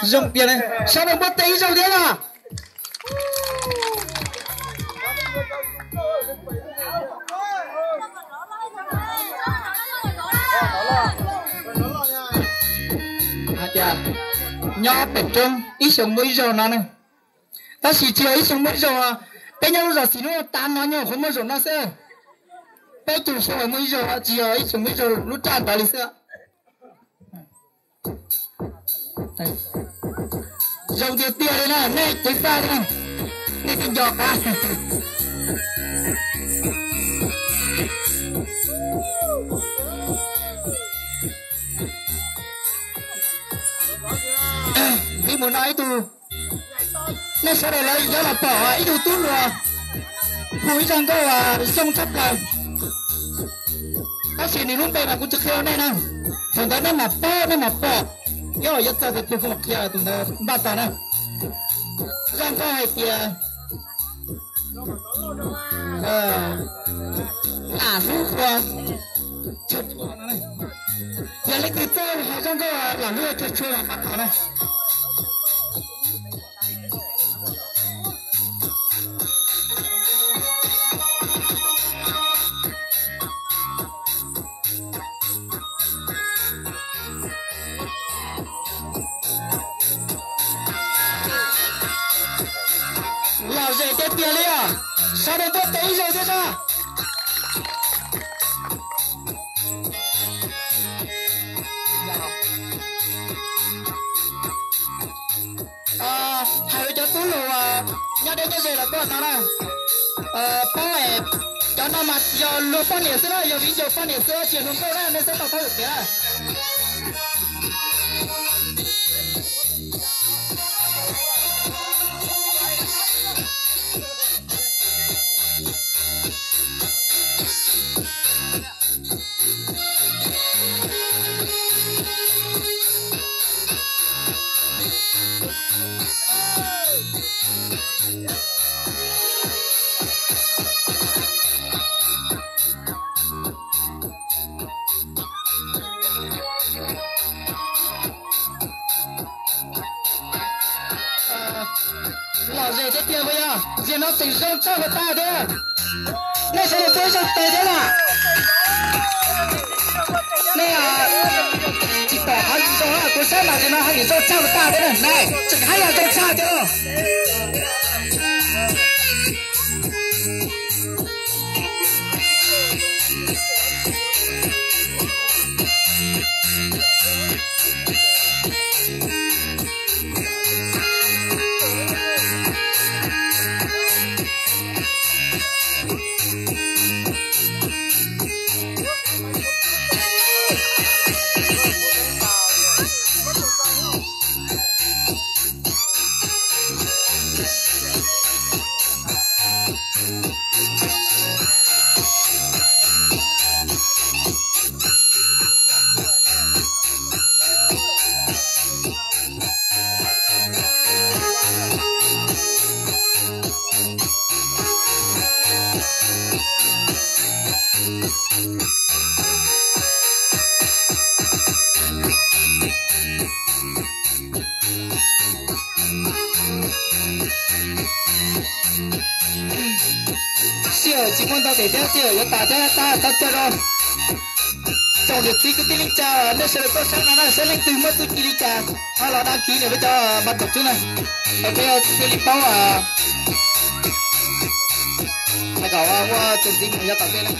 Dùng tiền này, sao nó mất tí rồi thế à? Chà, nhỏ bể trông, ít sống mấy giờ nó này. Ta chỉ chưa ít sống mấy giờ à? Bây giờ giờ chỉ nó tan nó nhau không mấy giờ nó sẽ. Bây giờ sống mấy giờ, chỉ ít sống mấy giờ lúc tràn tới lịch sẽ. Dòng tiền tiền đây nè, này chính xác đây nè, này tiền giọt à. Đi muốn nói tu, này sau này lại do là bỏ ít đồ tún rồi, cuối rằng có là sông sắp rồi, các chị này lúc đây là cũng chưa khéo này nè, phần đó nó mà bỏ. Cái này rất là tuyệt vời kia tụi nó bắt ta nè, rằng có hai kia, lúc qua, chụp nó này, giờ lấy cái tên họ rằng có là lừa chụp là bắt nó này, là dễ tiếp tiền đi à? Sao đây có tí rồi thế sao? Hai đứa cháu tú lù nhà đây cho gì là con nó này. Bố mẹ cho nó mà giờ lùa con nhỉ xưa giờ ví dụ con nhỉ xưa chuyển luôn cô ra nên sẽ tạo thay được thế. Là gì thế kia bây giờ? Gì nó tỉnh rông cho người ta thế? Này sẽ được bố rông tê thế nào? Này chỉ bỏ hắn rông là tôi sẽ là gì nó hay rông cho người ta thế này? Này, chẳng hay là rông sao thế đâu? chỉ quan tâm để theo chiều cho ta cho rồi trong được tí cái tí linh cha nó sẽ có sáng nó sẽ lên từ mất tí linh cha nó là đăng ký này với cho bắt đầu chứ này ở cái tí linh bao phải搞qua chương trình này cho tặng đây này